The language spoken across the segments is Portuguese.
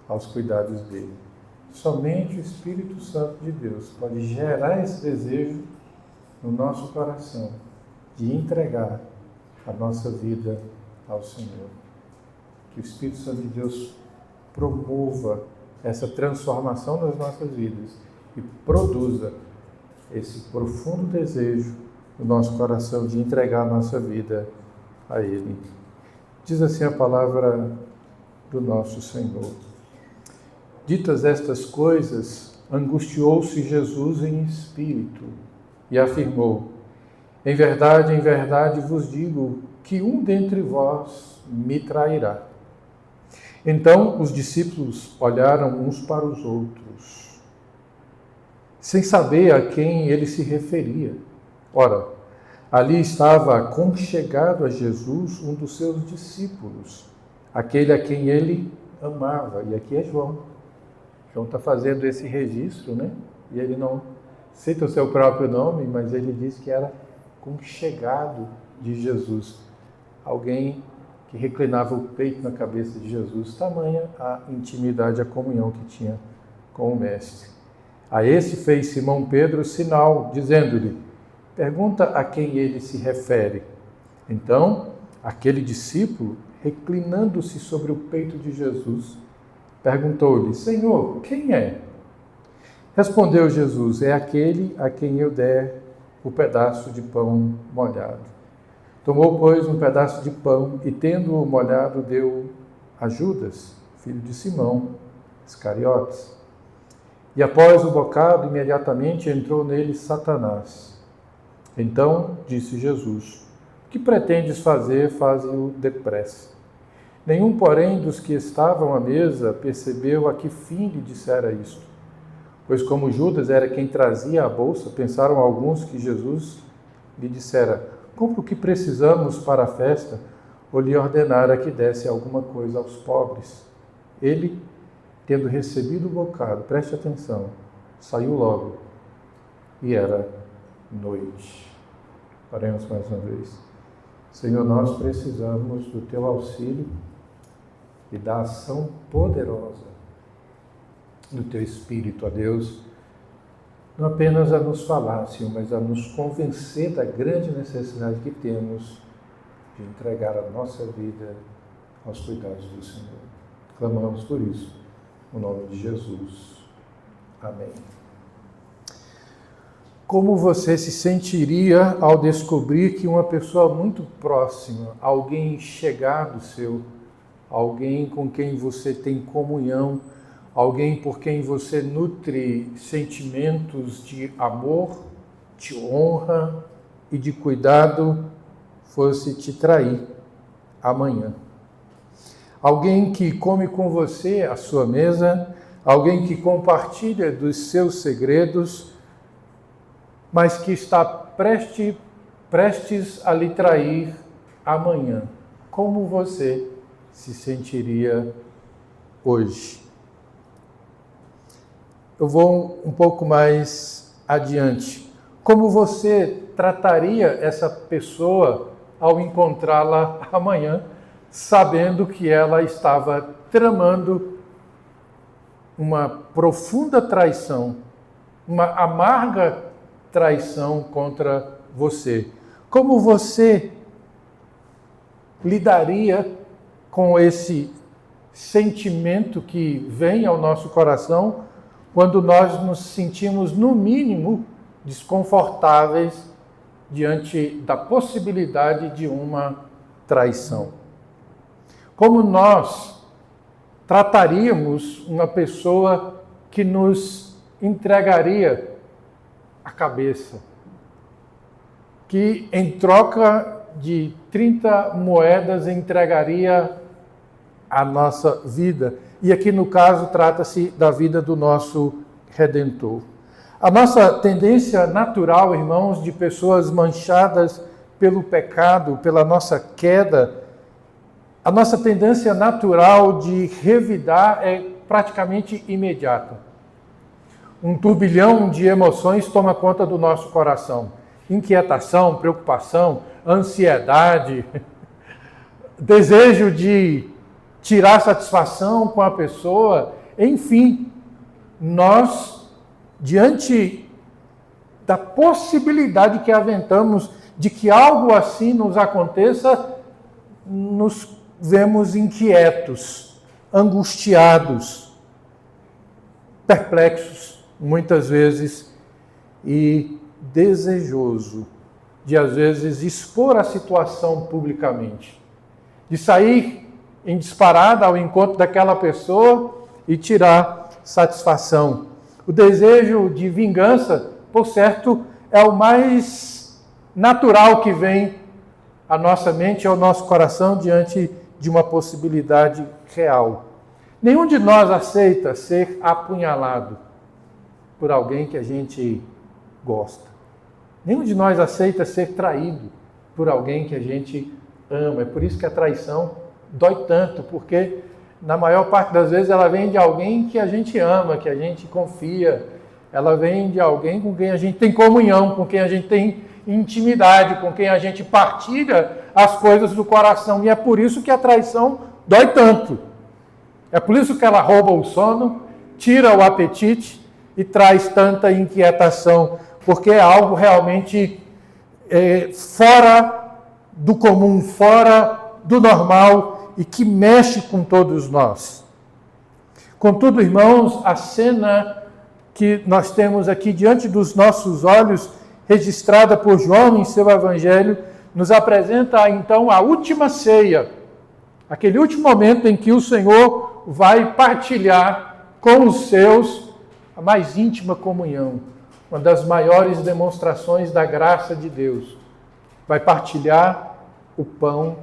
aos cuidados dele. Somente o Espírito Santo de Deus pode gerar esse desejo no nosso coração de entregar a nossa vida ao Senhor. Que o Espírito Santo de Deus promova essa transformação nas nossas vidas e produza esse profundo desejo no nosso coração de entregar a nossa vida a Ele. Diz assim a palavra do nosso Senhor. Ditas estas coisas, angustiou-se Jesus em espírito e afirmou: em verdade vos digo que um dentre vós me trairá. Então os discípulos olharam uns para os outros, sem saber a quem ele se referia. Ora, ali estava aconchegado a Jesus um dos seus discípulos, aquele a quem ele amava. E aqui é João. João está fazendo esse registro, né? E ele não cita o seu próprio nome, mas ele diz que era aconchegado de Jesus. Alguém que reclinava o peito na cabeça de Jesus, tamanha a intimidade, a comunhão que tinha com o Mestre. A esse fez Simão Pedro sinal, dizendo-lhe: pergunta a quem ele se refere. Então, aquele discípulo, reclinando-se sobre o peito de Jesus, perguntou-lhe: Senhor, quem é? Respondeu Jesus: é aquele a quem eu der o pedaço de pão molhado. Tomou, pois, um pedaço de pão e, tendo-o molhado, deu a Judas, filho de Simão Iscariotes. E após o bocado, imediatamente entrou nele Satanás. Então disse Jesus: o que pretendes fazer, faze-o depressa. Nenhum, porém, dos que estavam à mesa percebeu a que fim lhe dissera isto. Pois como Judas era quem trazia a bolsa, pensaram alguns que Jesus lhe dissera: compra o que precisamos para a festa, ou lhe ordenara que desse alguma coisa aos pobres. Ele, tendo recebido o bocado, preste atenção, saiu logo, e era noite. Oremos mais uma vez. Senhor, nós precisamos do teu auxílio e da ação poderosa do teu Espírito, ó Deus, não apenas a nos falar, Senhor, mas a nos convencer da grande necessidade que temos de entregar a nossa vida aos cuidados do Senhor. Clamamos por isso, no nome de Jesus. Amém. Como você se sentiria ao descobrir que uma pessoa muito próxima, alguém chegado seu, alguém com quem você tem comunhão, alguém por quem você nutre sentimentos de amor, de honra e de cuidado, fosse te trair amanhã? Alguém que come com você à sua mesa, alguém que compartilha dos seus segredos, mas que está prestes a lhe trair amanhã. Como você se sentiria hoje? Eu vou um pouco mais adiante. Como você trataria essa pessoa ao encontrá-la amanhã, sabendo que ela estava tramando uma profunda traição, uma amarga traição contra você? Como você lidaria com esse sentimento que vem ao nosso coração quando nós nos sentimos, no mínimo, desconfortáveis diante da possibilidade de uma traição? Como nós trataríamos uma pessoa que nos entregaria a cabeça, que em troca de 30 moedas entregaria a nossa vida? E aqui no caso trata-se da vida do nosso Redentor. A nossa tendência natural, irmãos, de pessoas manchadas pelo pecado, pela nossa queda, a nossa tendência natural de revidar é praticamente imediata. Um turbilhão de emoções toma conta do nosso coração. Inquietação, preocupação, ansiedade, desejo de tirar satisfação com a pessoa. Enfim, nós, diante da possibilidade que aventamos de que algo assim nos aconteça, nos vemos inquietos, angustiados, perplexos, muitas vezes, e desejoso de, às vezes, expor a situação publicamente, de sair em disparada ao encontro daquela pessoa e tirar satisfação. O desejo de vingança, por certo, é o mais natural que vem à nossa mente e ao nosso coração diante de uma possibilidade real. Nenhum de nós aceita ser apunhalado por alguém que a gente gosta. Nenhum de nós aceita ser traído por alguém que a gente ama. É por isso que a traição dói tanto, porque na maior parte das vezes ela vem de alguém que a gente ama, que a gente confia. Ela vem de alguém com quem a gente tem comunhão, com quem a gente tem intimidade, com quem a gente partilha as coisas do coração. E é por isso que a traição dói tanto. É por isso que ela rouba o sono, tira o apetite e traz tanta inquietação, porque é algo realmente fora do comum, fora do normal e que mexe com todos nós. Contudo, irmãos, a cena que nós temos aqui diante dos nossos olhos, registrada por João em seu Evangelho, nos apresenta então a última ceia, aquele último momento em que o Senhor vai partilhar com os seus a mais íntima comunhão, uma das maiores demonstrações da graça de Deus. Vai partilhar o pão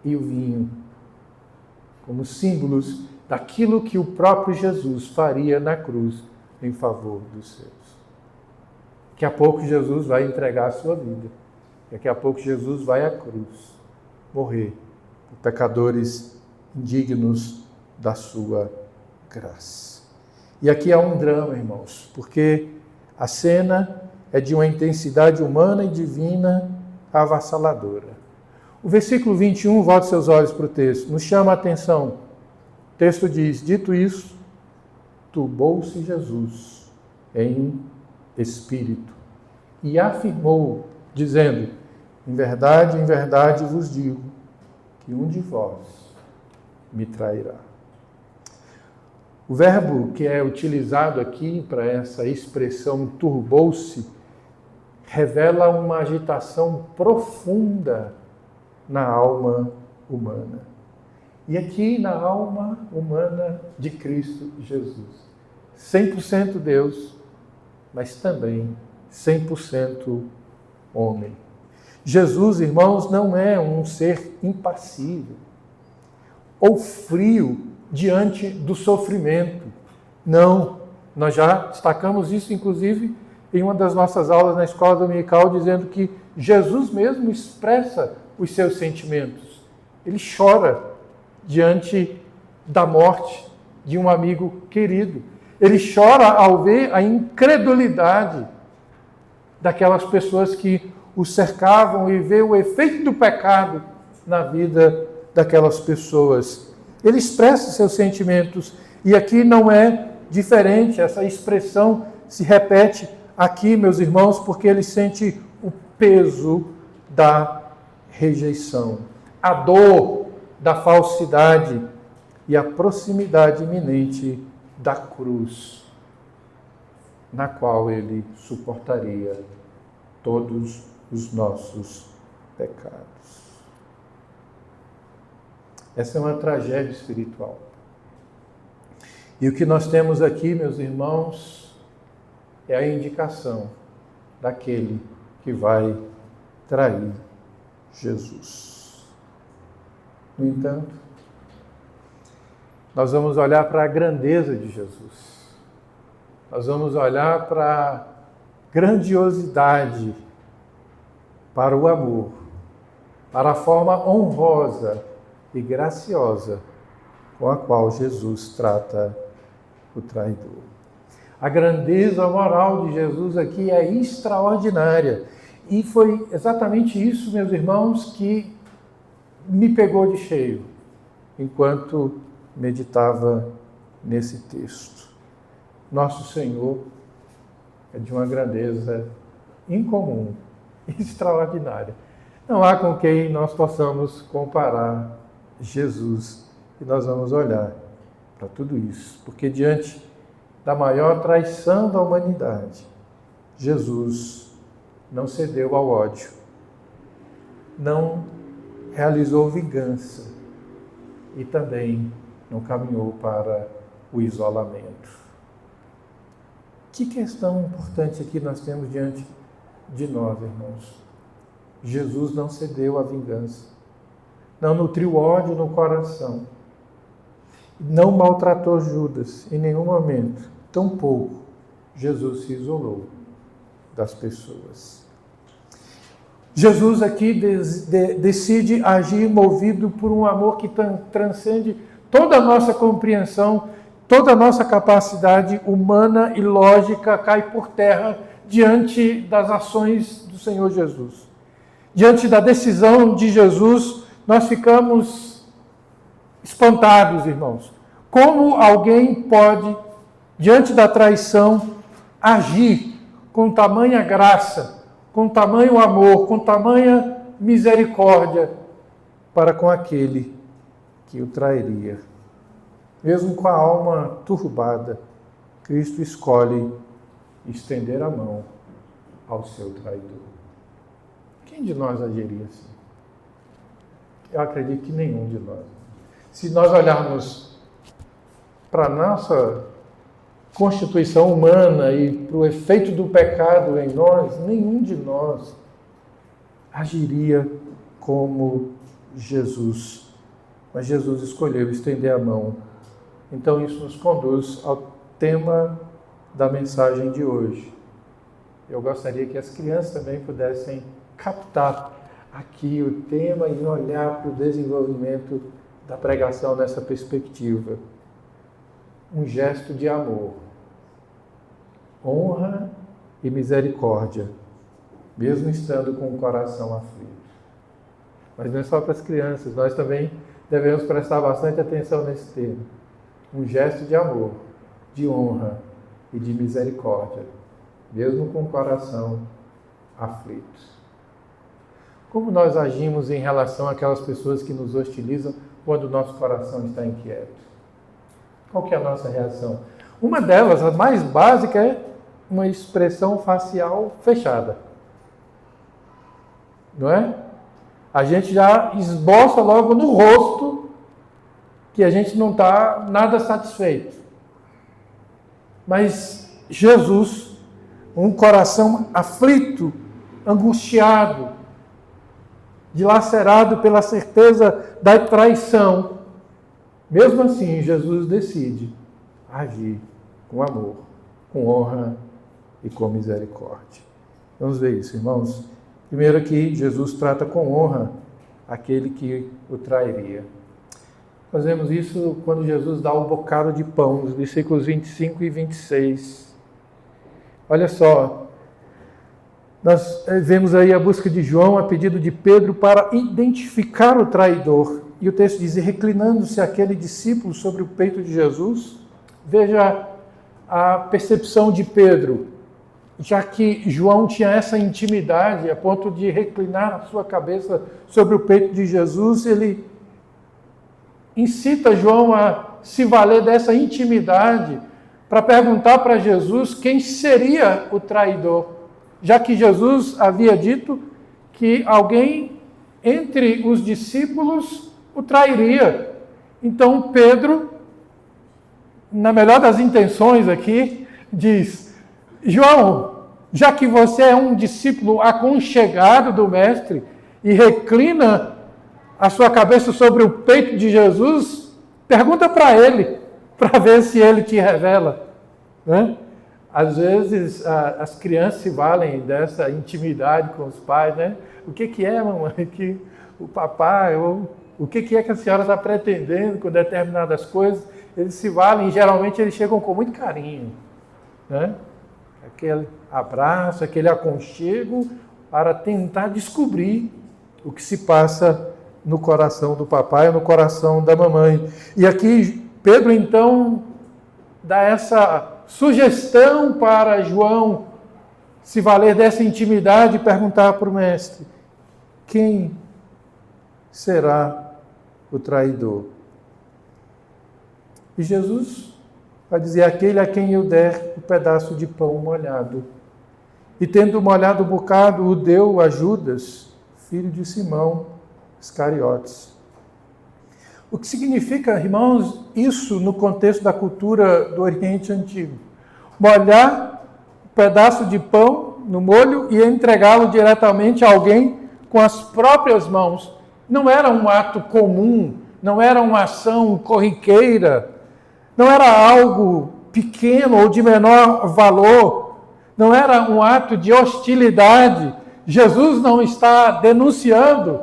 e o vinho, como símbolos daquilo que o próprio Jesus faria na cruz em favor dos seus. Daqui a pouco Jesus vai entregar a sua vida. Daqui a pouco Jesus vai à cruz, morrer por pecadores indignos da sua graça. E aqui há um drama, irmãos, porque a cena é de uma intensidade humana e divina avassaladora. O versículo 21, volte seus olhos para o texto, nos chama a atenção. O texto diz: dito isso, turbou-se Jesus em espírito e afirmou, dizendo: em verdade vos digo que um de vós me trairá. O verbo que é utilizado aqui para essa expressão turbou-se revela uma agitação profunda na alma humana. E aqui na alma humana de Cristo Jesus. 100% Deus, mas também 100% homem. Jesus, irmãos, não é um ser impassível ou frio diante do sofrimento. Não, nós já destacamos isso, inclusive, em uma das nossas aulas na escola dominical, dizendo que Jesus mesmo expressa os seus sentimentos. Ele chora diante da morte de um amigo querido. Ele chora ao ver a incredulidade daquelas pessoas que o cercavam e ver o efeito do pecado na vida daquelas pessoas. Ele expressa seus sentimentos e aqui não é diferente. Essa expressão se repete aqui, meus irmãos, porque ele sente o peso da rejeição, a dor da falsidade e a proximidade iminente da cruz, na qual ele suportaria todos os nossos pecados. Essa é uma tragédia espiritual. E o que nós temos aqui, meus irmãos, é a indicação daquele que vai trair Jesus. No entanto, nós vamos olhar para a grandeza de Jesus. Nós vamos olhar para a grandiosidade, para o amor, para a forma honrosa e graciosa com a qual Jesus trata o traidor. A grandeza moral de Jesus aqui é extraordinária. E foi exatamente isso, meus irmãos, que me pegou de cheio enquanto meditava nesse texto. Nosso Senhor é de uma grandeza incomum, extraordinária. Não há com quem nós possamos comparar Jesus. E nós vamos olhar para tudo isso, porque diante da maior traição da humanidade, Jesus não cedeu ao ódio, não realizou vingança e também não caminhou para o isolamento. Que questão importante aqui nós temos diante de nós, irmãos. Jesus não cedeu à vingança, não nutriu ódio no coração, não maltratou Judas em nenhum momento, tampouco Jesus se isolou das pessoas. Jesus aqui decide agir movido por um amor que transcende toda a nossa compreensão, toda a nossa capacidade humana e lógica cai por terra diante das ações do Senhor Jesus. Diante da decisão de Jesus, nós ficamos espantados, irmãos. Como alguém pode, diante da traição, agir com tamanha graça, com tamanho amor, com tamanha misericórdia para com aquele que o trairia? Mesmo com a alma turbada, Cristo escolhe estender a mão ao seu traidor. Quem de nós agiria assim? Eu acredito que nenhum de nós. Se nós olharmos para a nossa constituição humana e para o efeito do pecado em nós, nenhum de nós agiria como Jesus. Mas Jesus escolheu estender a mão. Então isso nos conduz ao tema da mensagem de hoje. Eu gostaria que as crianças também pudessem captar aqui o tema e olhar para o desenvolvimento da pregação nessa perspectiva. Um gesto de amor, honra e misericórdia, mesmo estando com o coração aflito. Mas não é só para as crianças, nós também devemos prestar bastante atenção nesse tema. Um gesto de amor, de honra e de misericórdia, mesmo com o coração aflito. Como nós agimos em relação àquelas pessoas que nos hostilizam quando o nosso coração está inquieto? Qual que é a nossa reação? Uma delas, a mais básica, é uma expressão facial fechada. Não é? A gente já esboça logo no rosto que a gente não está nada satisfeito. Mas Jesus, um coração aflito, angustiado, dilacerado pela certeza da traição, mesmo assim, Jesus decide agir com amor, com honra e com misericórdia. Vamos ver isso, irmãos. Primeiro aqui, Jesus trata com honra aquele que o trairia. Fazemos isso quando Jesus dá o bocado de pão, nos versículos 25 e 26. Olha só, nós vemos aí a busca de João a pedido de Pedro para identificar o traidor. E o texto diz, reclinando-se aquele discípulo sobre o peito de Jesus. Veja a percepção de Pedro, já que João tinha essa intimidade a ponto de reclinar a sua cabeça sobre o peito de Jesus, ele incita João a se valer dessa intimidade para perguntar para Jesus quem seria o traidor, já que Jesus havia dito que alguém entre os discípulos o trairia. Então Pedro, na melhor das intenções aqui, diz, João, já que você é um discípulo aconchegado do Mestre e reclina a sua cabeça sobre o peito de Jesus, pergunta para ele, para ver se ele te revela. Né? Às vezes as crianças se valem dessa intimidade com os pais, né? O que é, mamãe, que o papai, ou o que é que a senhora está pretendendo com determinadas coisas? Eles se valem, e geralmente eles chegam com muito carinho, né? Aquele abraço, aquele aconchego, para tentar descobrir o que se passa no coração do papai, no coração da mamãe. E aqui Pedro então dá essa sugestão para João se valer dessa intimidade e perguntar para o mestre: quem será o traidor? E Jesus vai dizer: aquele a quem eu der o pedaço de pão molhado. E tendo molhado o bocado, o deu a Judas, filho de Simão Iscariotes. O que significa, irmãos, isso no contexto da cultura do Oriente Antigo? Molhar um pedaço de pão no molho e entregá-lo diretamente a alguém com as próprias mãos. Não era um ato comum, não era uma ação corriqueira, não era algo pequeno ou de menor valor, não era um ato de hostilidade. Jesus não está denunciando: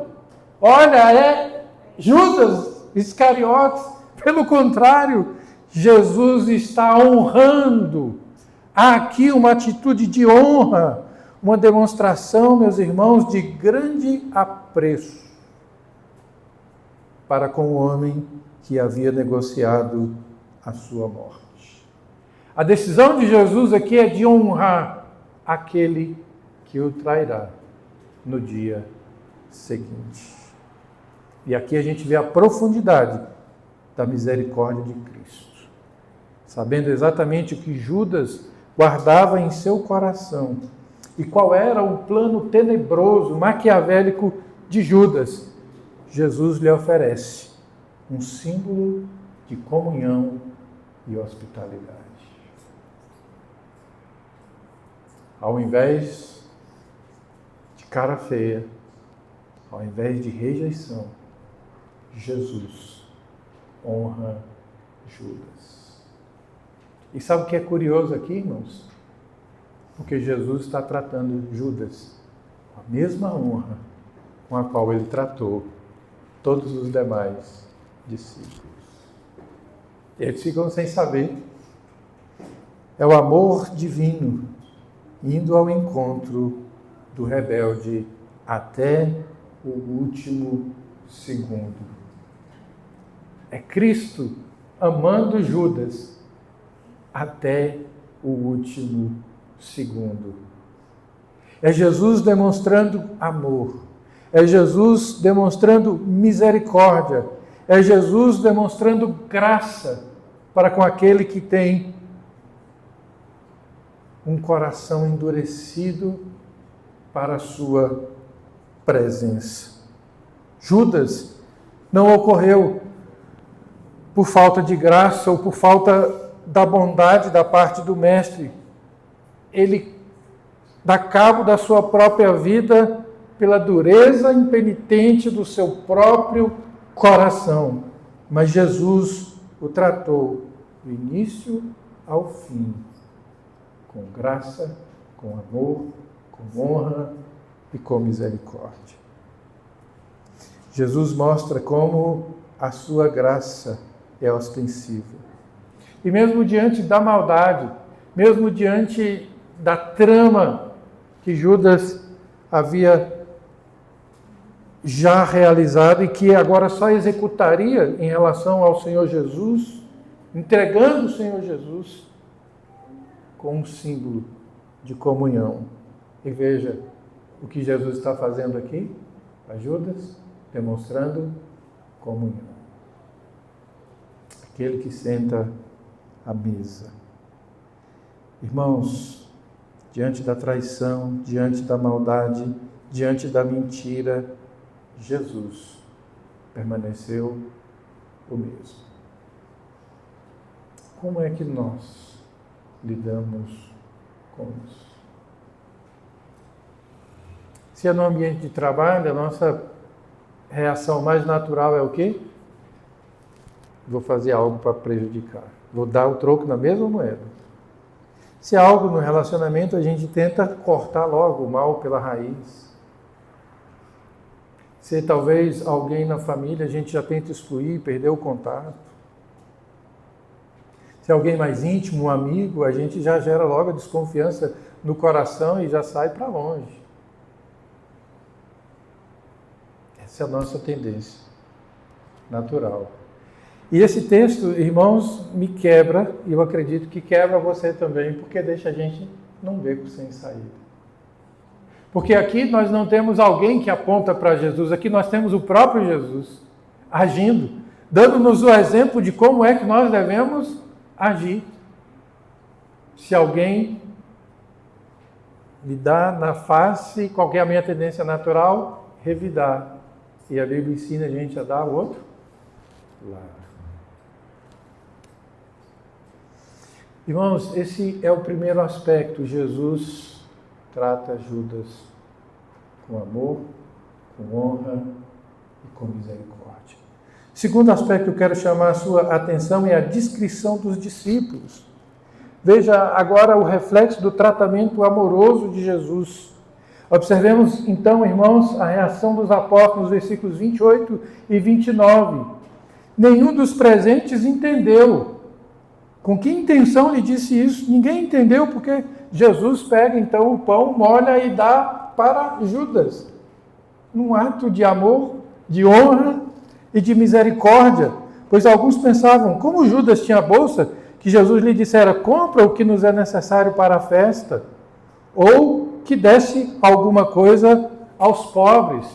olha, é Judas Iscariotes. Pelo contrário, Jesus está honrando. Há aqui uma atitude de honra, uma demonstração, meus irmãos, de grande apreço para com o homem que havia negociado a sua morte. A decisão de Jesus aqui é de honrar aquele que o trairá no dia seguinte. E aqui a gente vê a profundidade da misericórdia de Cristo, sabendo exatamente o que Judas guardava em seu coração e qual era o plano tenebroso, maquiavélico de Judas. Jesus lhe oferece um símbolo de comunhão e hospitalidade. Ao invés de cara feia, ao invés de rejeição, Jesus honra Judas. E sabe o que é curioso aqui, irmãos? Porque Jesus está tratando Judas com a mesma honra com a qual ele tratou todos os demais discípulos. Eles ficam sem saber. É o amor divino indo ao encontro do rebelde até o último segundo. É Cristo amando Judas até o último segundo. É Jesus demonstrando amor. É Jesus demonstrando misericórdia. É Jesus demonstrando graça para com aquele que tem um coração endurecido para a sua presença. Judas não ocorreu por falta de graça ou por falta da bondade da parte do mestre. Ele dá cabo da sua própria vida pela dureza impenitente do seu próprio coração. Mas Jesus o tratou do início ao fim, com graça, com amor, com honra e com misericórdia. Jesus mostra como a sua graça é ostensiva. E mesmo diante da maldade, mesmo diante da trama que Judas havia já realizado e que agora só executaria em relação ao Senhor Jesus, entregando o Senhor Jesus com um símbolo de comunhão. E veja o que Jesus está fazendo aqui para Judas, demonstrando comunhão. Aquele que senta à mesa. Irmãos, diante da traição, diante da maldade, diante da mentira, Jesus permaneceu o mesmo. Como é que nós lidamos com isso? Se é no ambiente de trabalho, a nossa reação mais natural é o quê? Vou fazer algo para prejudicar. Vou dar o troco na mesma moeda. Se é algo no relacionamento, a gente tenta cortar logo o mal pela raiz. Se talvez alguém na família, a gente já tenta excluir, perder o contato. Se é alguém mais íntimo, um amigo, a gente já gera logo a desconfiança no coração e já sai para longe. Essa é a nossa tendência natural. E esse texto, irmãos, me quebra, e eu acredito que quebra você também, porque deixa a gente num beco sem saída. Porque aqui nós não temos alguém que aponta para Jesus, aqui nós temos o próprio Jesus agindo, dando-nos o exemplo de como é que nós devemos agir. Se alguém me dá na face, qual é a minha tendência natural? Revidar. E a Bíblia ensina a gente a dar o outro lado. Irmãos, esse é o primeiro aspecto. Jesus trata Judas com amor, com honra e com misericórdia. Segundo aspecto que eu quero chamar a sua atenção é a descrição dos discípulos. Veja agora o reflexo do tratamento amoroso de Jesus. Observemos então, irmãos, a reação dos apóstolos, versículos 28 e 29. Nenhum dos presentes entendeu. Com que intenção lhe disse isso? Ninguém entendeu, porque Jesus pega então o pão, molha e dá para Judas. Num ato de amor, de honra e de misericórdia. Pois alguns pensavam, como Judas tinha bolsa, que Jesus lhe dissera, compra o que nos é necessário para a festa, ou que desse alguma coisa aos pobres.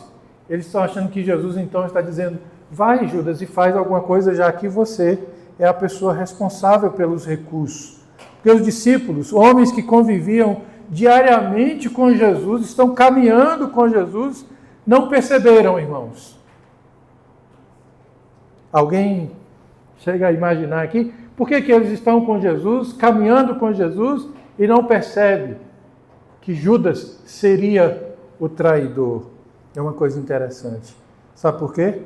Eles estão achando que Jesus então está dizendo, vai Judas e faz alguma coisa, já que você é a pessoa responsável pelos recursos. Porque os discípulos, homens que conviviam diariamente com Jesus, estão caminhando com Jesus, não perceberam, irmãos. Alguém chega a imaginar aqui, por que eles estão com Jesus, caminhando com Jesus, e não percebe que Judas seria o traidor? É uma coisa interessante. Sabe por quê?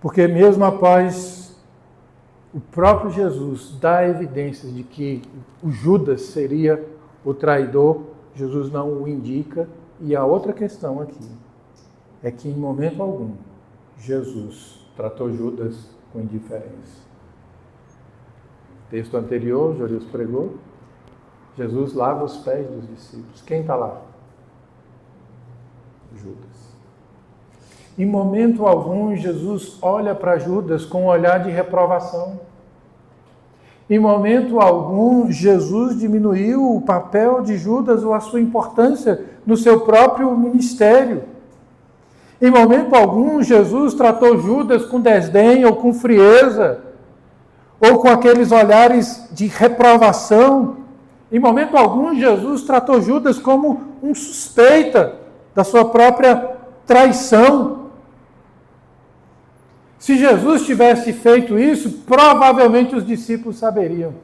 Porque mesmo após o próprio Jesus dar evidências de que o Judas seria o traidor, Jesus não o indica. E a outra questão aqui é que em momento algum Jesus tratou Judas com indiferença. Texto anterior, Jorius pregou, Jesus lava os pés dos discípulos. Quem está lá? Judas. Em momento algum, Jesus olha para Judas com um olhar de reprovação. Em momento algum, Jesus diminuiu o papel de Judas ou a sua importância no seu próprio ministério. Em momento algum, Jesus tratou Judas com desdém ou com frieza, ou com aqueles olhares de reprovação. Em momento algum, Jesus tratou Judas como um suspeita da sua própria traição. Se Jesus tivesse feito isso, provavelmente os discípulos saberiam.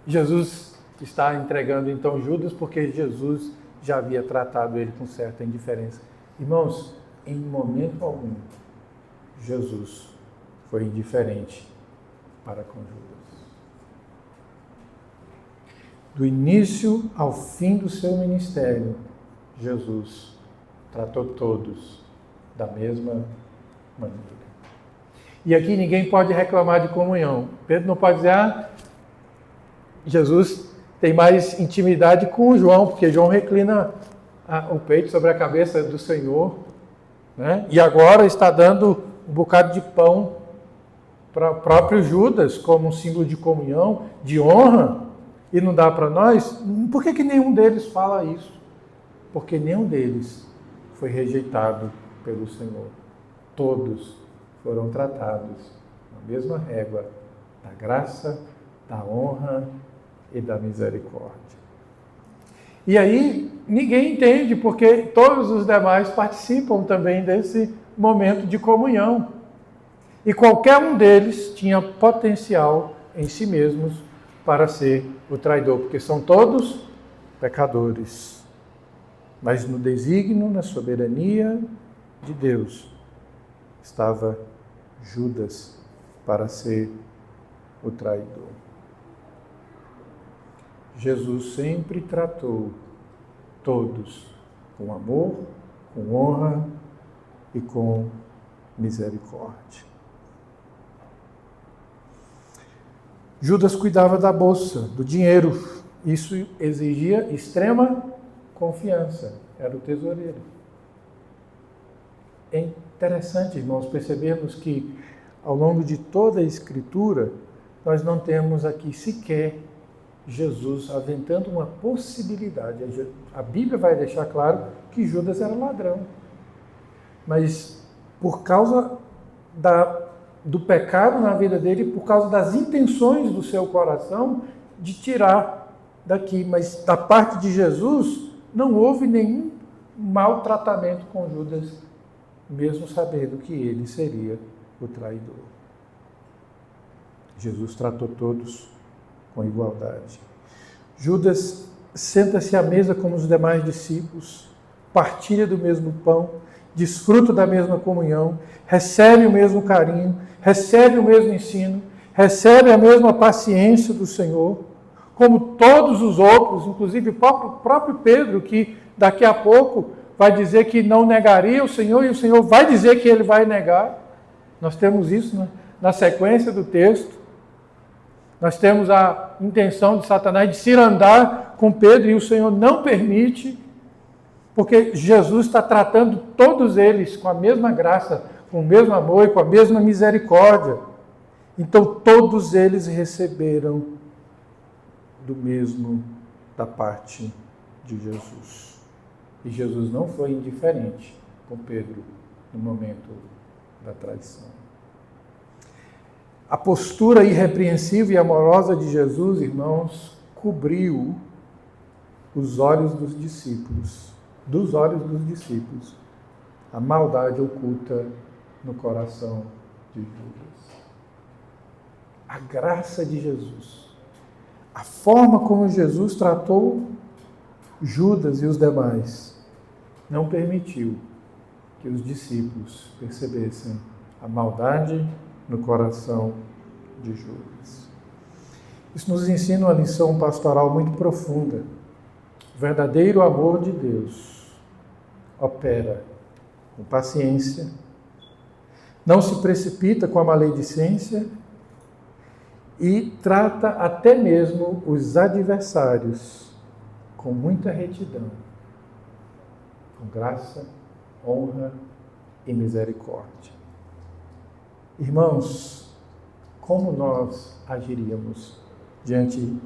Jesus está entregando então Judas porque Jesus já havia tratado ele com certa indiferença. Irmãos, em momento algum, Jesus foi indiferente para com Judas. Do início ao fim do seu ministério, Jesus tratou todos da mesma maneira. E aqui ninguém pode reclamar de comunhão. Pedro não pode dizer, Jesus tem mais intimidade com o João, porque João reclina o peito sobre a cabeça do Senhor, né? E agora está dando um bocado de pão para o próprio Judas, como um símbolo de comunhão, de honra, e não dá para nós. Por que nenhum deles fala isso? Porque nenhum deles foi rejeitado pelo Senhor. Todos foram tratados na mesma régua da graça, da honra e da misericórdia. E aí, ninguém entende, porque todos os demais participam também desse momento de comunhão. E qualquer um deles tinha potencial em si mesmos para ser o traidor, porque são todos pecadores. Mas no desígnio, na soberania de Deus, estava Judas para ser o traidor. Jesus sempre tratou todos com amor, com honra e com misericórdia. Judas cuidava da bolsa, do dinheiro. Isso exigia extrema confiança. Era o tesoureiro. É interessante, irmãos, percebermos que ao longo de toda a Escritura, nós não temos aqui sequer Jesus aventando uma possibilidade. A Bíblia vai deixar claro que Judas era ladrão. Mas por causa do pecado na vida dele, por causa das intenções do seu coração, de tirar daqui. Mas da parte de Jesus, não houve nenhum maltratamento com Judas, mesmo sabendo que ele seria o traidor. Jesus tratou todos com igualdade. Judas senta-se à mesa com os demais discípulos, partilha do mesmo pão, desfruta da mesma comunhão, recebe o mesmo carinho, recebe o mesmo ensino, recebe a mesma paciência do Senhor, como todos os outros, inclusive o próprio Pedro, que daqui a pouco vai dizer que não negaria o Senhor, e o Senhor vai dizer que ele vai negar. Nós temos isso na sequência do texto. Nós temos a intenção de Satanás de se andar com Pedro e o Senhor não permite, porque Jesus está tratando todos eles com a mesma graça, com o mesmo amor e com a mesma misericórdia. Então todos eles receberam do mesmo da parte de Jesus. E Jesus não foi indiferente com Pedro no momento da traição. A postura irrepreensível e amorosa de Jesus, irmãos, cobriu os olhos dos discípulos, a maldade oculta no coração de Judas. A graça de Jesus, a forma como Jesus tratou Judas e os demais, não permitiu que os discípulos percebessem a maldade no coração de Judas. Isso nos ensina uma lição pastoral muito profunda. O verdadeiro amor de Deus opera com paciência, não se precipita com a maledicência e trata até mesmo os adversários com muita retidão, com graça, honra e misericórdia. Irmãos, como nós agiríamos diante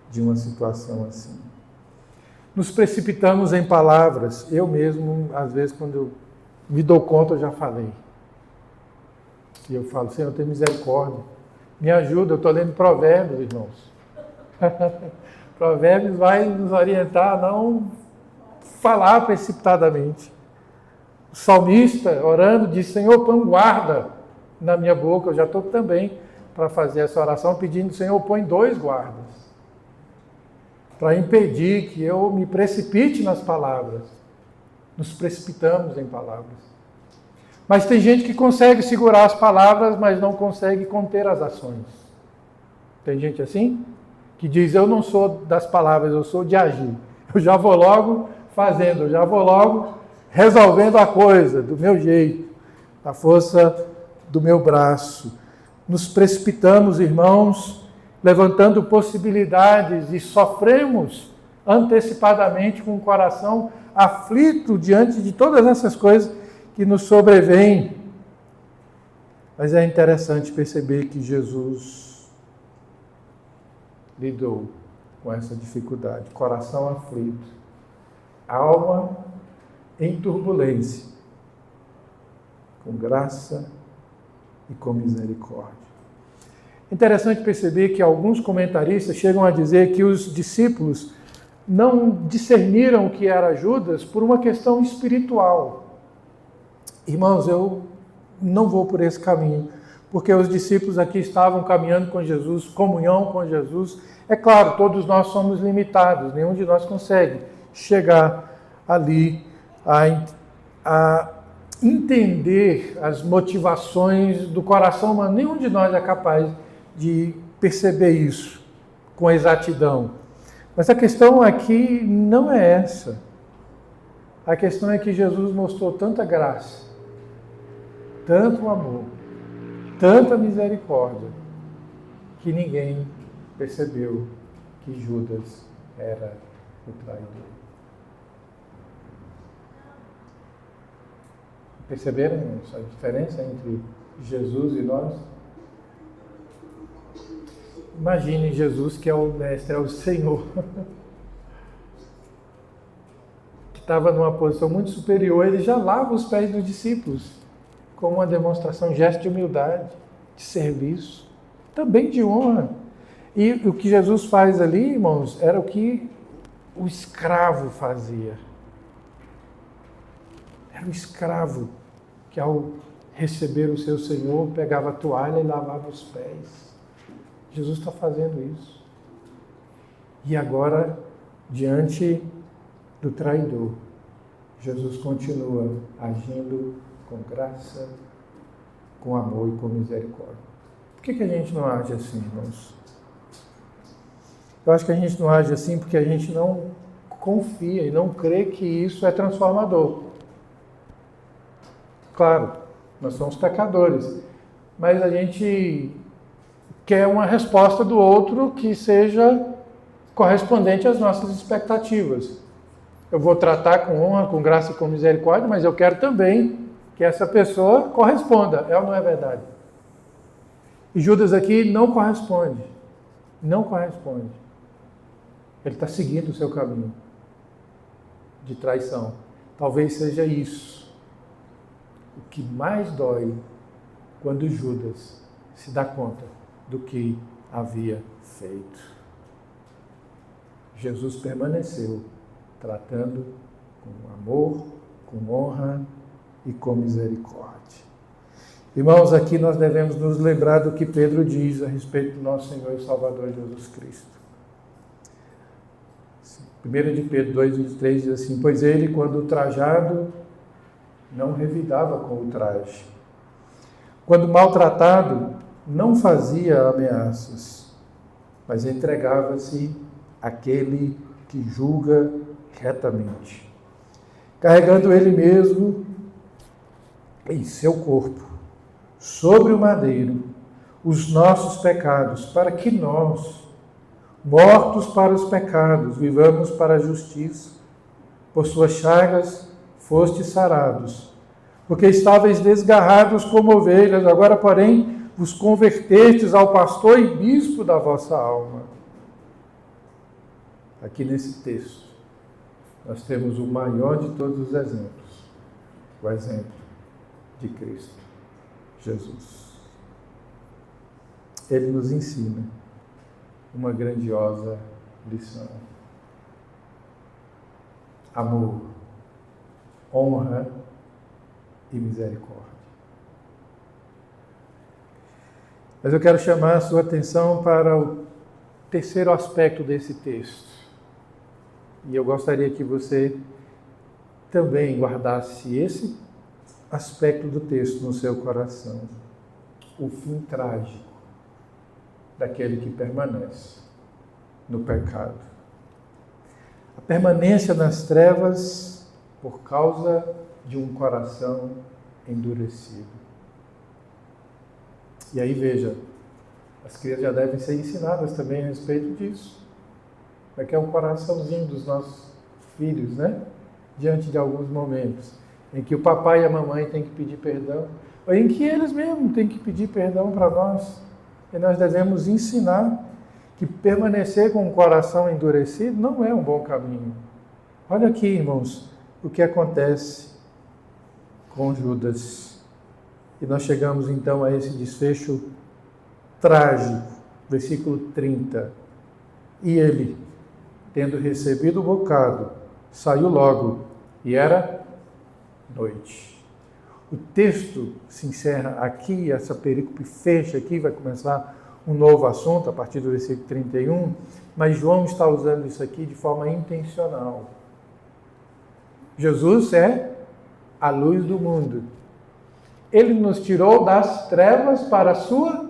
de uma situação assim? Nos precipitamos em palavras. Eu mesmo, às vezes, quando eu me dou conta, eu já falei. E eu falo, Senhor, tem misericórdia. Me ajuda, eu estou lendo Provérbios, irmãos. Provérbios vai nos orientar a não falar precipitadamente. O salmista, orando, diz, Senhor, põe guarda na minha boca. Eu já estou também para fazer essa oração, pedindo, Senhor, põe 2 guardas, para impedir que eu me precipite nas palavras. Nos precipitamos em palavras. Mas tem gente que consegue segurar as palavras, mas não consegue conter as ações. Tem gente assim? Que diz, eu não sou das palavras, eu sou de agir. Eu já vou logo fazendo, eu já vou logo resolvendo a coisa, do meu jeito, a força do meu braço. Nos precipitamos, irmãos, levantando possibilidades e sofremos antecipadamente com o coração aflito diante de todas essas coisas que nos sobrevêm. Mas é interessante perceber que Jesus lidou com essa dificuldade. Coração aflito, alma em turbulência, com graça e com misericórdia. Interessante perceber que alguns comentaristas chegam a dizer que os discípulos não discerniram o que era Judas por uma questão espiritual. Irmãos, eu não vou por esse caminho, porque os discípulos aqui estavam caminhando com Jesus, comunhão com Jesus. É claro, todos nós somos limitados, nenhum de nós consegue chegar ali a entender as motivações do coração humano. Nenhum de nós é capaz de perceber isso com exatidão. Mas a questão aqui não é essa. A questão é que Jesus mostrou tanta graça, tanto amor, tanta misericórdia, que ninguém percebeu que Judas era o traidor. Perceberam a diferença entre Jesus e nós? Imagine Jesus, que é o mestre, é o Senhor, que estava numa posição muito superior, ele já lava os pés dos discípulos, como uma demonstração, um gesto de humildade, de serviço, também de honra. E o que Jesus faz ali, irmãos, era o que o escravo fazia. Era o escravo que, ao receber o seu Senhor, pegava a toalha e lavava os pés. Jesus está fazendo isso. E agora, diante do traidor, Jesus continua agindo com graça, com amor e com misericórdia. Por que a gente não age assim, irmãos? Eu acho que a gente não age assim porque a gente não confia e não crê que isso é transformador. Claro, nós somos pecadores, mas a gente quer uma resposta do outro que seja correspondente às nossas expectativas. Eu vou tratar com honra, com graça e com misericórdia, mas eu quero também que essa pessoa corresponda. É ou não é verdade? E Judas aqui não corresponde. Não corresponde. Ele está seguindo o seu caminho de traição. Talvez seja isso o que mais dói quando Judas se dá conta do que havia feito. Jesus permaneceu tratando com amor, com honra e com misericórdia. Irmãos, aqui nós devemos nos lembrar do que Pedro diz a respeito do nosso Senhor e Salvador Jesus Cristo. 1 de Pedro 2,23 diz assim: pois ele, quando trajado, não revidava com o traje. Quando maltratado, não fazia ameaças, mas entregava-se àquele que julga retamente, carregando ele mesmo em seu corpo, sobre o madeiro, os nossos pecados, para que nós, mortos para os pecados, vivamos para a justiça. Por suas chagas fostes sarados, porque estáveis desgarrados como ovelhas, agora, porém, vos convertestes ao pastor e bispo da vossa alma. Aqui nesse texto, nós temos o maior de todos os exemplos, o exemplo de Cristo, Jesus. Ele nos ensina uma grandiosa lição. Amor, honra e misericórdia. Mas eu quero chamar a sua atenção para o terceiro aspecto desse texto. E eu gostaria que você também guardasse esse aspecto do texto no seu coração. O fim trágico daquele que permanece no pecado. A permanência nas trevas por causa de um coração endurecido. E aí veja, as crianças já devem ser ensinadas também a respeito disso. Aqui é um coraçãozinho dos nossos filhos, né? Diante de alguns momentos em que o papai e a mamãe têm que pedir perdão, ou em que eles mesmos têm que pedir perdão para nós. E nós devemos ensinar que permanecer com o coração endurecido não é um bom caminho. Olha aqui, irmãos, o que acontece com Judas. E nós chegamos então a esse desfecho trágico, versículo 30. E ele, tendo recebido o bocado, saiu logo, e era noite. O texto se encerra aqui, essa perícope fecha aqui, vai começar um novo assunto a partir do versículo 31, mas João está usando isso aqui de forma intencional. Jesus é a luz do mundo. Ele nos tirou das trevas para a sua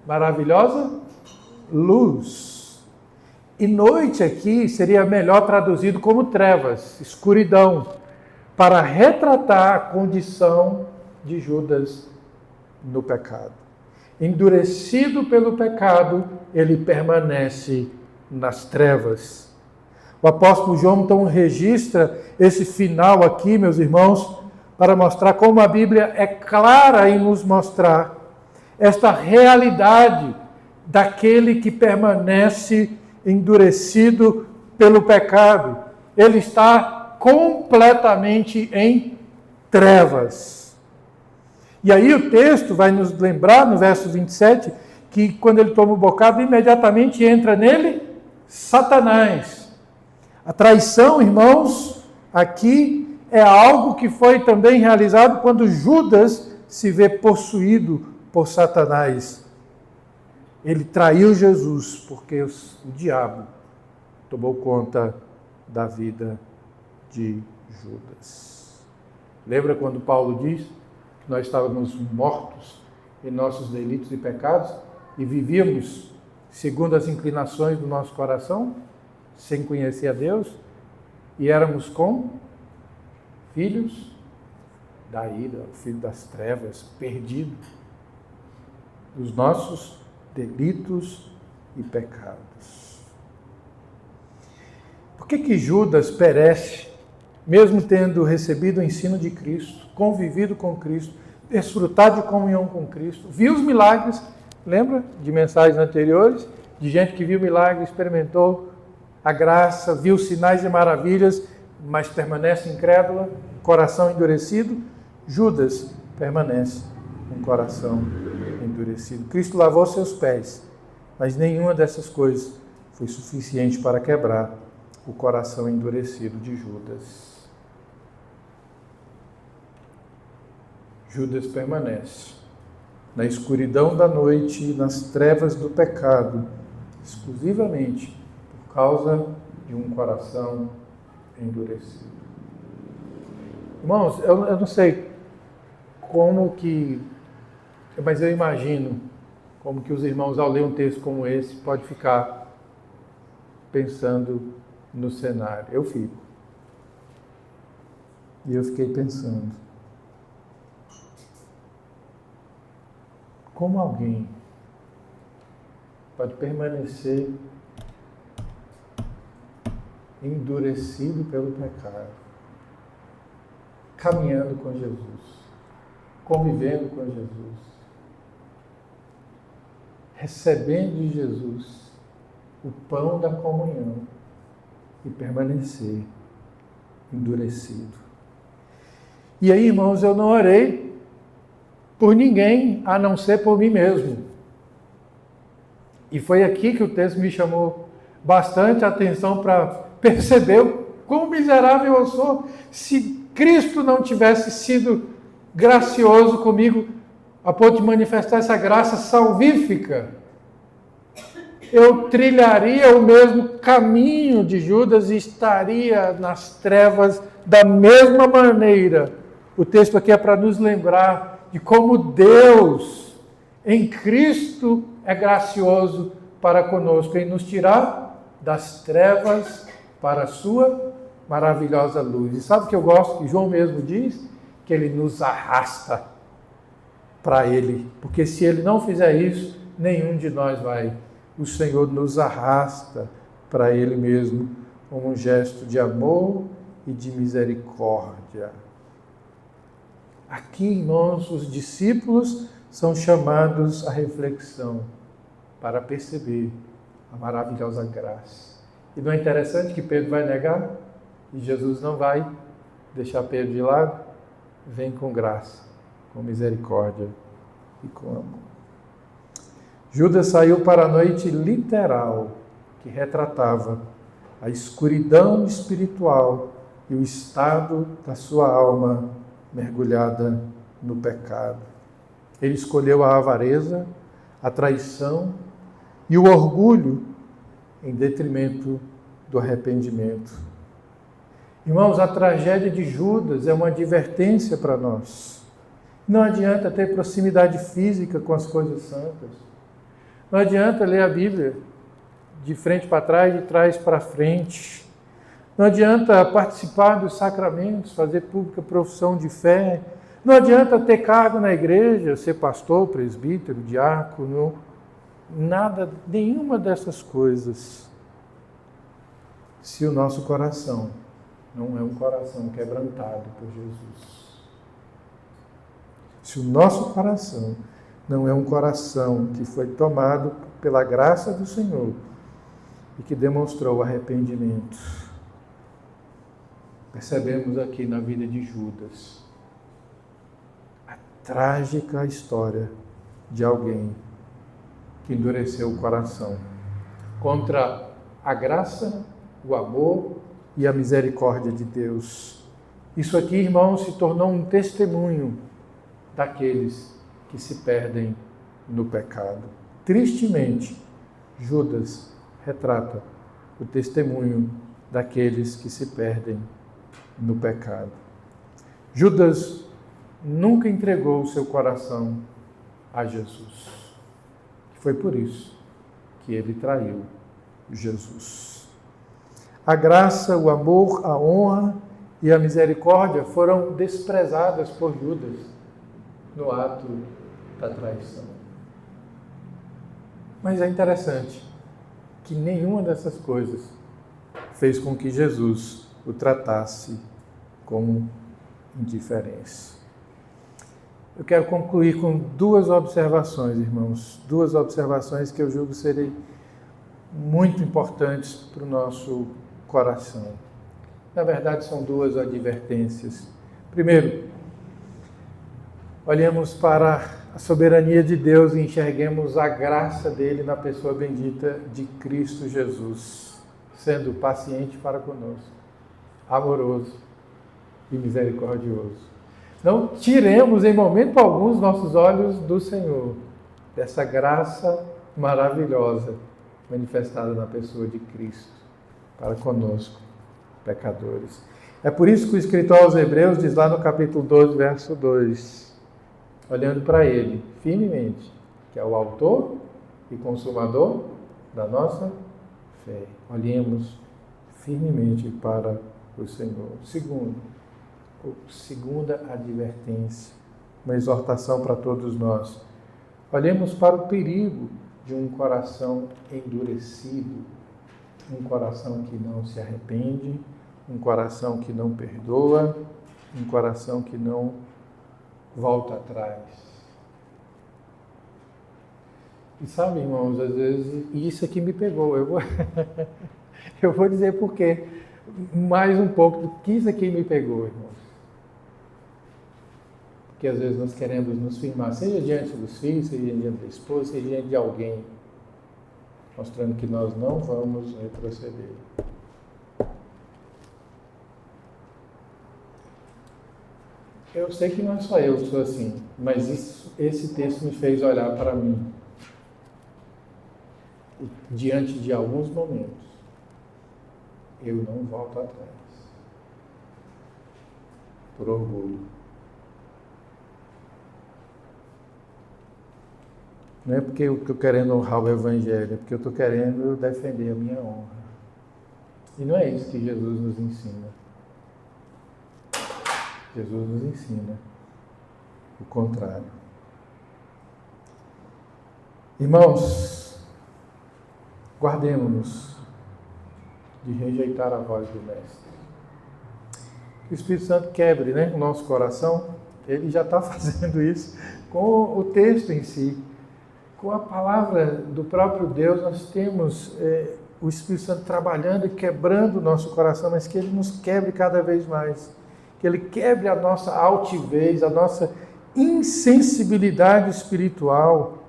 maravilhosa luz. E noite aqui seria melhor traduzido como trevas, escuridão, para retratar a condição de Judas no pecado. Endurecido pelo pecado, ele permanece nas trevas. O apóstolo João então registra esse final aqui, meus irmãos, para mostrar como a Bíblia é clara em nos mostrar esta realidade daquele que permanece endurecido pelo pecado. Ele está completamente em trevas. E aí o texto vai nos lembrar, no verso 27, que quando ele toma o bocado, imediatamente entra nele Satanás. A traição, irmãos, aqui é algo que foi também realizado quando Judas se vê possuído por Satanás. Ele traiu Jesus porque o diabo tomou conta da vida de Judas. Lembra quando Paulo diz que nós estávamos mortos em nossos delitos e pecados e vivíamos segundo as inclinações do nosso coração, sem conhecer a Deus, e éramos como filhos da ira, filhos das trevas, perdidos dos nossos delitos e pecados. Por que Judas perece, mesmo tendo recebido o ensino de Cristo, convivido com Cristo, desfrutado de comunhão com Cristo, viu os milagres, lembra de mensagens anteriores, de gente que viu milagres, experimentou a graça, viu sinais e maravilhas, mas permanece incrédula, coração endurecido? Judas permanece com o coração endurecido. Cristo lavou seus pés, mas nenhuma dessas coisas foi suficiente para quebrar o coração endurecido de Judas. Judas permanece na escuridão da noite e nas trevas do pecado, exclusivamente por causa de um coração endurecido. Irmãos, eu não sei como que, mas eu imagino como que os irmãos, ao ler um texto como esse, pode ficar pensando no cenário. Eu fico. E eu fiquei pensando, como alguém pode permanecer endurecido pelo pecado, caminhando com Jesus, convivendo com Jesus, recebendo de Jesus o pão da comunhão e permanecer endurecido. E aí, irmãos, eu não orei por ninguém a não ser por mim mesmo. E foi aqui que o texto me chamou bastante a atenção para perceber o quão miserável eu sou. Se Cristo não tivesse sido gracioso comigo, a ponto de manifestar essa graça salvífica, eu trilharia o mesmo caminho de Judas e estaria nas trevas da mesma maneira. O texto aqui é para nos lembrar de como Deus, em Cristo, é gracioso para conosco, em nos tirar das trevas para a sua maravilhosa luz. E sabe o que eu gosto? Que João mesmo diz? Que ele nos arrasta para ele. Porque se ele não fizer isso, nenhum de nós vai. O Senhor nos arrasta para ele mesmo, como um gesto de amor e de misericórdia. Aqui, irmãos, os discípulos são chamados à reflexão para perceber a maravilhosa graça. E não é interessante que Pedro vai negar? E Jesus não vai deixar Pedro de lado? Vem com graça, com misericórdia e com amor. Judas saiu para a noite literal, que retratava a escuridão espiritual e o estado da sua alma mergulhada no pecado. Ele escolheu a avareza, a traição e o orgulho em detrimento do arrependimento. Irmãos, a tragédia de Judas é uma advertência para nós. Não adianta ter proximidade física com as coisas santas. Não adianta ler a Bíblia de frente para trás, de trás para frente. Não adianta participar dos sacramentos, fazer pública profissão de fé. Não adianta ter cargo na igreja, ser pastor, presbítero, diácono. Nada, nenhuma dessas coisas. Se o nosso coração não é um coração quebrantado por Jesus. se o nosso coração não é um coração que foi tomado pela graça do Senhor e que demonstrou arrependimento. Percebemos aqui na vida de Judas a trágica história de alguém que endureceu o coração contra a graça, o amor e a misericórdia de Deus. Isso aqui, irmãos, se tornou um testemunho daqueles que se perdem no pecado. Tristemente, Judas retrata o testemunho daqueles que se perdem no pecado. Judas nunca entregou o seu coração a Jesus. Foi por isso que ele traiu Jesus. A graça, o amor, a honra e a misericórdia foram desprezadas por Judas no ato da traição. Mas é interessante que nenhuma dessas coisas fez com que Jesus o tratasse com indiferença. Eu quero concluir com duas observações, irmãos. Duas observações que eu julgo serem muito importantes para o nosso coração. Na verdade, são duas advertências. Primeiro, olhemos para a soberania de Deus e enxerguemos a graça dele na pessoa bendita de Cristo Jesus, sendo paciente para conosco, amoroso e misericordioso. Não tiremos em momento algum os nossos olhos do Senhor, dessa graça maravilhosa manifestada na pessoa de Cristo para conosco, pecadores. É por isso que o escritor aos Hebreus diz lá no capítulo 12, verso 2, olhando para ele firmemente, que é o autor e consumador da nossa fé. Olhemos firmemente para o Senhor. Segunda advertência, uma exortação para todos nós. Olhemos para o perigo de um coração endurecido, um coração que não se arrepende, um coração que não perdoa, um coração que não volta atrás. E sabe, irmãos, às vezes, isso aqui me pegou. Eu vou dizer por quê. Mais um pouco do que isso aqui me pegou, irmãos. Porque às vezes nós queremos nos firmar, seja diante dos filhos, seja diante da esposa, seja diante de alguém, mostrando que nós não vamos retroceder. Eu sei que não é só eu que sou assim, mas esse texto me fez olhar para mim. E, diante de alguns momentos, eu não volto atrás. Por orgulho. Não é porque eu estou querendo honrar o Evangelho, é porque eu estou querendo defender a minha honra. E não é isso que Jesus nos ensina. Jesus nos ensina o contrário. Irmãos, guardemos-nos de rejeitar a voz do Mestre. Que o Espírito Santo quebre, o nosso coração. Ele já está fazendo isso com o texto em si. Com a palavra do próprio Deus, nós temos o Espírito Santo trabalhando e quebrando o nosso coração, mas que ele nos quebre cada vez mais. Que ele quebre a nossa altivez, a nossa insensibilidade espiritual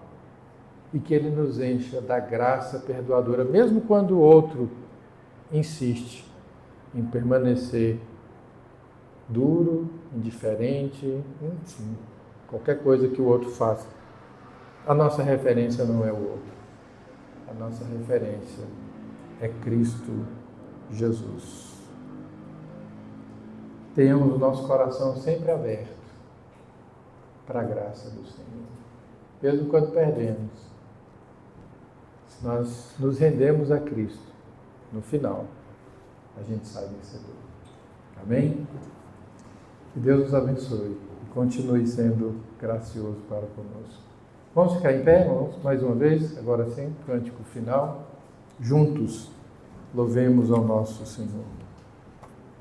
e que ele nos encha da graça perdoadora, mesmo quando o outro insiste em permanecer duro, indiferente, enfim, qualquer coisa que o outro faça. A nossa referência não é o outro. A nossa referência é Cristo Jesus. Tenhamos o nosso coração sempre aberto para a graça do Senhor. Mesmo quando perdemos, se nós nos rendemos a Cristo, no final, a gente sai vencedor. Amém? Que Deus nos abençoe e continue sendo gracioso para conosco. Vamos ficar em pé, irmãos, mais uma vez, agora sim, cântico final. Juntos, louvemos ao nosso Senhor.